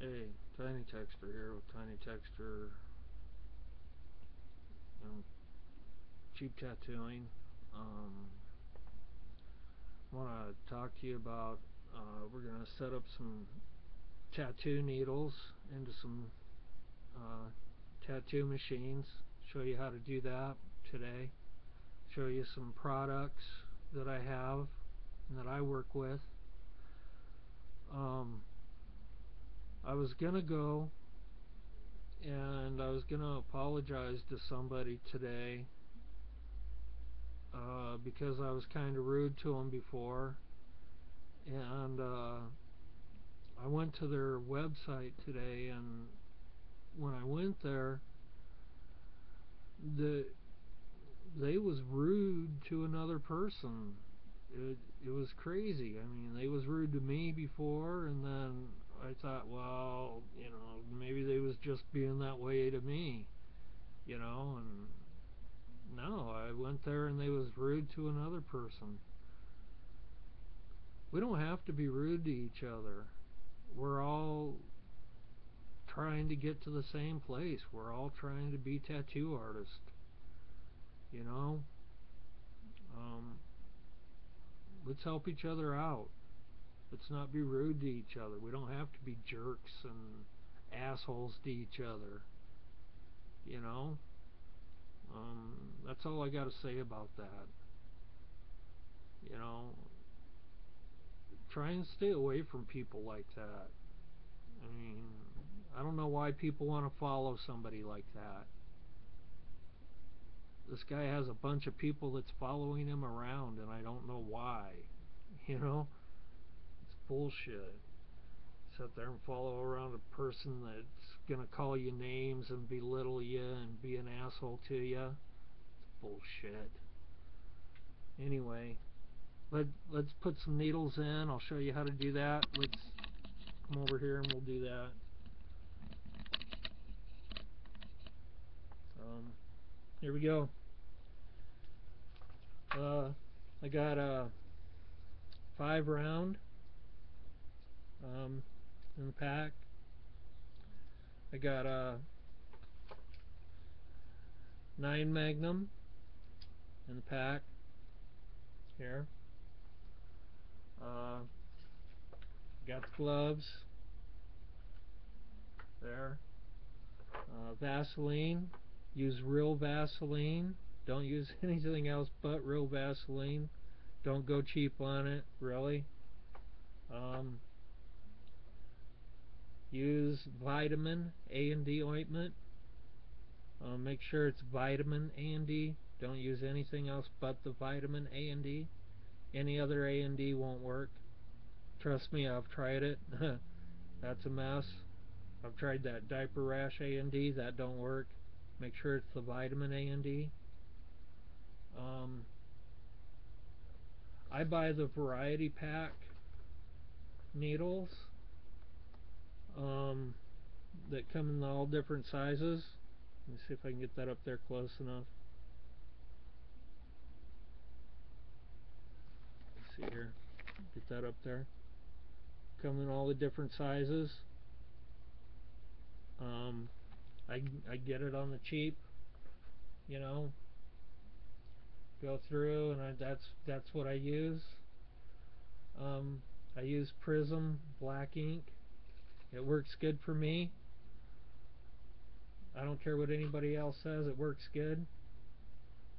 Hey, Tiny Texter here with Tiny Texter, um, cheap tattooing. I want to talk to you about. We're gonna set up some tattoo needles into some tattoo machines. Show you how to do that today. Show you some products that I have and that I work with. Um, I was gonna go and I was gonna apologize to somebody today because I was kind of rude to them before, and I went to their website today, and when I went there, the they was rude to another person. It was crazy. I mean, they was rude to me before, and then I thought, well, maybe they was just being that way to me, and no, I went there and they was rude to another person. We don't have to be rude to each other. We're all trying to get to the same place. We're all trying to be tattoo artists. You know, um, let's help each other out. Let's not be rude to each other. We don't have to be jerks and assholes to each other. You know, that's all I got to say about that. You know, try and stay away from people like that. I mean, I don't know why people want to follow somebody like that. This guy has a bunch of people that's following him around, and I don't know why. You know, it's bullshit. Sit there and follow around a person that's gonna call you names and belittle you and be an asshole to you. It's bullshit. Anyway, let's put some needles in. I'll show you how to do that. Let's come over here and we'll do that. Here we go. I got a 5 round in the pack. I got a 9 Magnum in the pack here. Got the gloves there. Vaseline. Use real Vaseline. Don't use anything else but real Vaseline. Don't go cheap on it, really. Use vitamin A&D ointment. Make sure it's vitamin A&D. Don't use anything else but the vitamin A&D. Any other A&D won't work. Trust me, I've tried it. That's a mess. I've tried that diaper rash A&D. That don't work. Make sure it's the vitamin A&D. I buy the variety pack needles that come in all different sizes. Let me see if I can get that up there close enough. Let's see here. Get that up there. Come in all the different sizes. I get it on the cheap, you know. Go through and that's what I use. I use Prism black ink. It works good for me. I don't care what anybody else says, it works good.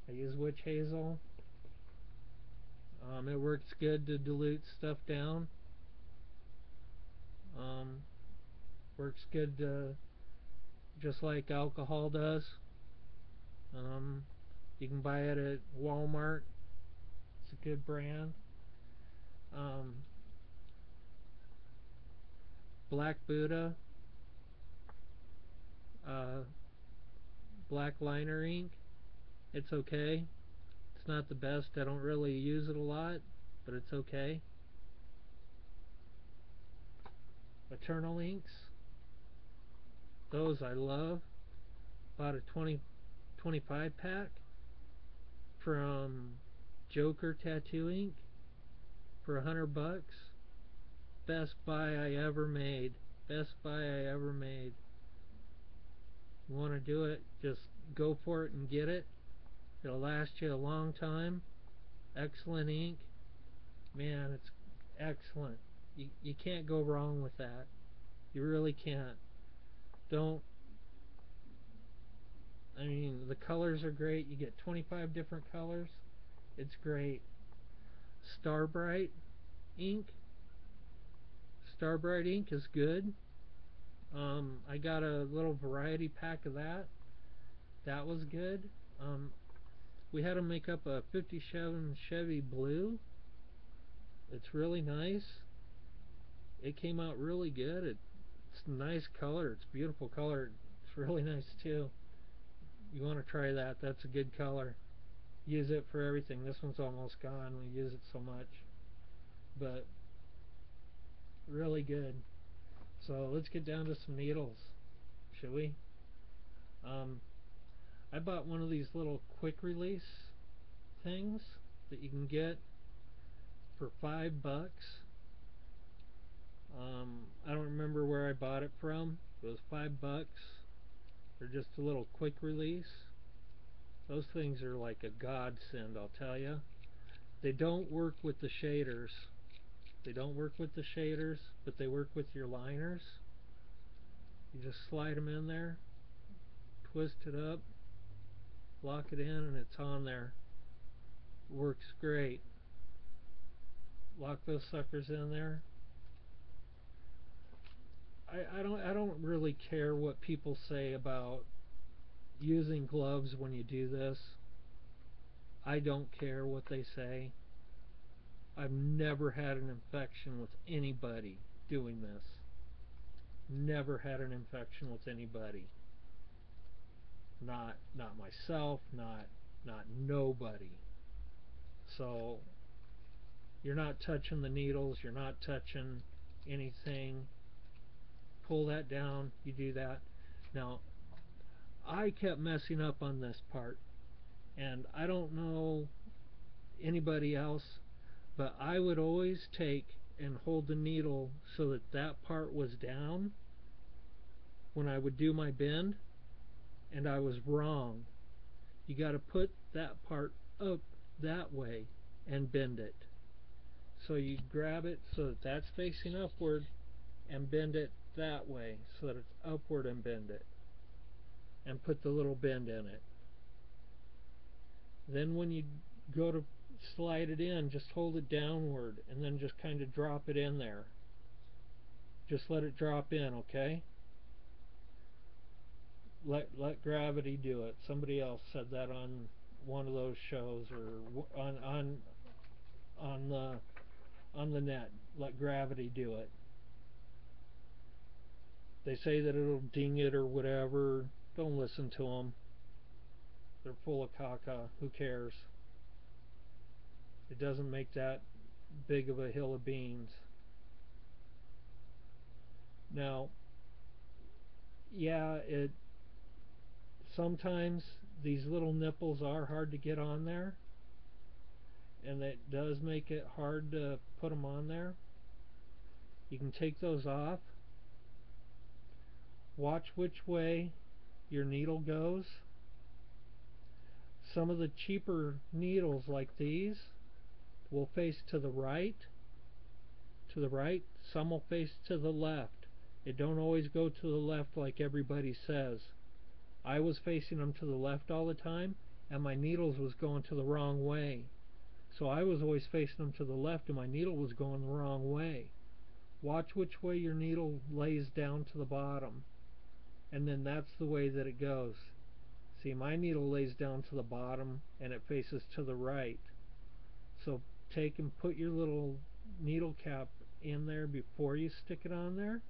I use witch hazel. It works good to dilute stuff down. Works good just like alcohol does. You can buy it at Walmart. It's a good brand. Black Buddha, black liner ink. It's okay. It's not the best. I don't really use it a lot, but it's okay. Eternal inks. Those I love. Bought a 25 pack from Joker Tattoo Ink for $100. Best buy I ever made. Best buy I ever made. You want to do it, just go for it and get it. It'll last you a long time. Excellent ink. Man, it's excellent. You can't go wrong with that. You really can't. Don't. I mean, the colors are great. You get 25 different colors. It's great. Starbright ink. Starbright ink is good. I got a little variety pack of that. That was good. We had to make up a 57 Chevy blue. It's really nice. It came out really good. It's a nice color. It's a beautiful color. It's really nice too. You want to try that. That's a good color. Use it for everything. This one's almost gone. We use it so much. But really good. So let's get down to some needles, shall we? I bought one of these little quick release things that you can get for $5. I don't remember where I bought it from. It was $5. They're just a little quick release. Those things are like a godsend, I'll tell you. They don't work with the shaders. They don't work with the shaders, but they work with your liners. You just slide them in there, twist it up, lock it in, and it's on there. Works great. Lock those suckers in there. I don't really care what people say about using gloves when you do this. I don't care what they say. I've never had an infection with anybody doing this. Never had an infection with anybody. Not myself, not nobody. So you're not touching the needles, you're not touching anything. Pull that down, you do that. Now, I kept messing up on this part, and I don't know anybody else, but I would always take and hold the needle so that that part was down when I would do my bend, and I was wrong. You got to put that part up that way and bend it. So you grab it so that that's facing upward and bend it that way so that it's upward and bend it, and put the little bend in it. Then when you go to slide it in, just hold it downward and then just kind of drop it in there. Just let it drop in, okay? Let gravity do it. Somebody else said that on one of those shows, or on the net. Let gravity do it. They say that it'll ding it or whatever. Don't listen to them. They're full of caca. Who cares? It doesn't make that big of a hill of beans. Now, yeah, sometimes these little nipples are hard to get on there, and it does make it hard to put them on there. You can take those off. Watch which way your needle goes. Some of the cheaper needles like these will face to the right. Some will face to the left. It don't always go to the left like everybody says. I was facing them to the left all the time, and my needles was going to the wrong way. So I was always facing them to the left, and my needle was going the wrong way. Watch which way your needle lays down to the bottom, and then that's the way that it goes. See, my needle lays down to the bottom, and it faces to the right. So take and put your little needle cap in there before you stick it on there,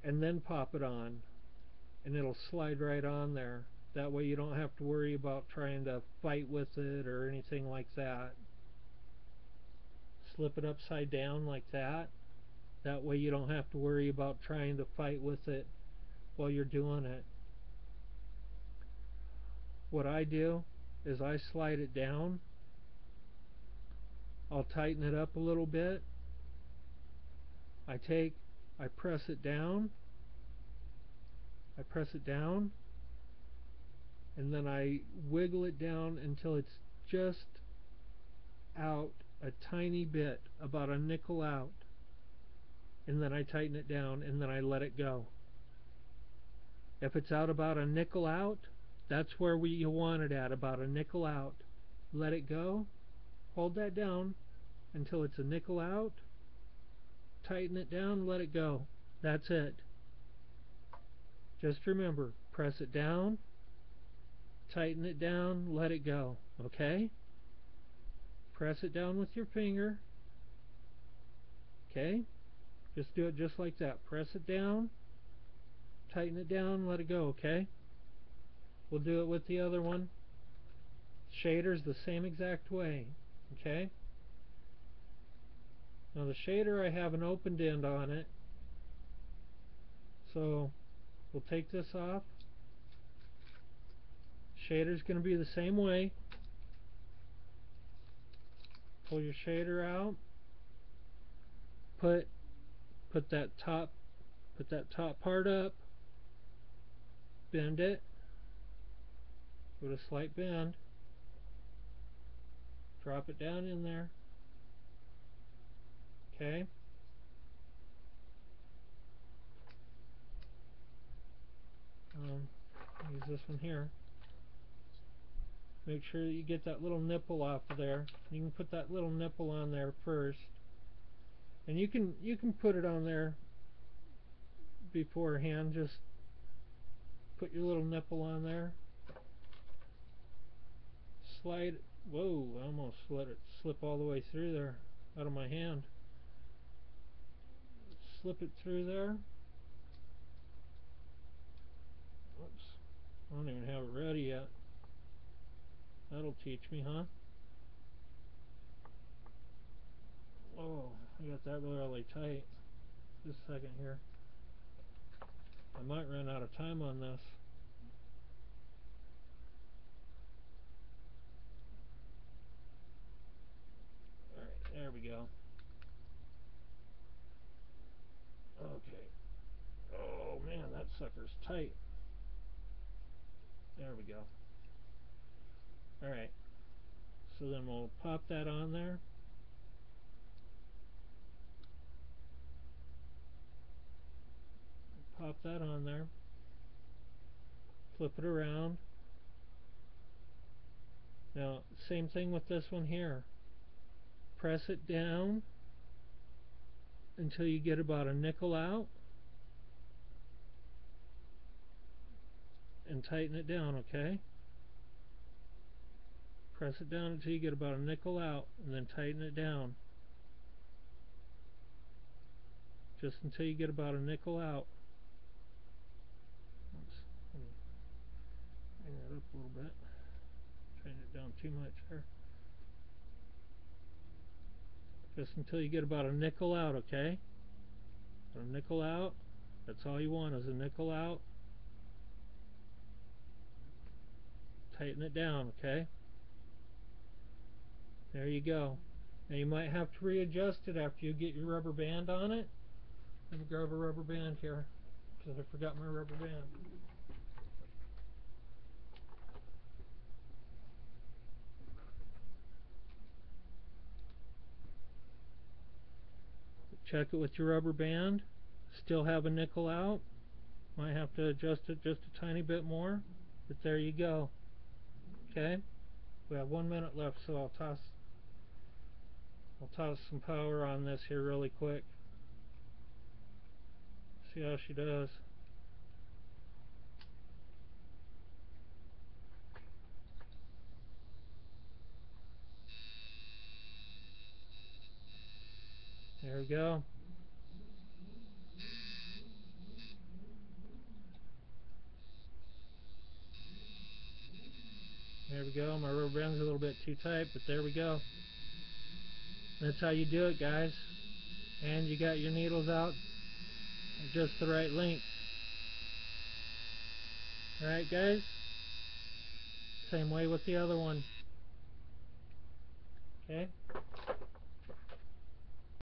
and then pop it on, and it'll slide right on there. That way you don't have to worry about trying to fight with it or anything like that. Slip it upside down like that. That way you don't have to worry about trying to fight with it while you're doing it. What I do is I slide it down. I'll tighten it up a little bit, I press it down, and then I wiggle it down until it's just out a tiny bit, about a nickel out, and then I tighten it down, and then I let it go. If it's out about a nickel out, that's where you want it at, about a nickel out. Let it go, hold that down until it's a nickel out, tighten it down, let it go. That's it. Just remember, press it down, tighten it down, let it go. Okay? Press it down with your finger. Okay? Just do it just like that. Press it down, tighten it down, let it go. Okay? We'll do it with the other one. Shader's the same exact way. Okay? Now the shader, I have an opened end on it. So we'll take this off. Shader's going to be the same way. Pull your shader out. Put that top part up. Bend it. Give it a slight bend. Drop it down in there. Okay? Use this one here. Make sure that you get that little nipple off of there. You can put that little nipple on there first, and you can put it on there beforehand. Just put your little nipple on there. Slide. Whoa! I almost let it slip all the way through there, out of my hand. Slip it through there. Oops! I don't even have it ready yet. That'll teach me, huh? Oh, I got that really tight. Just a second here. I might run out of time on this. Alright, there we go. Okay. Oh man, that sucker's tight. There we go. Alright. So then we'll pop that on there. Pop that on there. Flip it around. Now, same thing with this one here. Press it down until you get about a nickel out, and tighten it down, okay? Press it down until you get about a nickel out, and then tighten it down. Just until you get about a nickel out. Oops. Let me bring that up a little bit. Trying it down too much there. Just until you get about a nickel out, okay? A nickel out. That's all you want, is a nickel out. Tighten it down, okay? There you go. Now you might have to readjust it after you get your rubber band on it. Let me grab a rubber band here, because I forgot my rubber band. Check it with your rubber band. Still have a nickel out. Might have to adjust it just a tiny bit more, but there you go. Okay, we have 1 minute left, so I'll toss some power on this here really quick. See how she does. There we go. There we go. My rubber band's a little bit too tight, but there we go. That's how you do it, guys. And you got your needles out at just the right length. Alright, guys? Same way with the other one. Okay?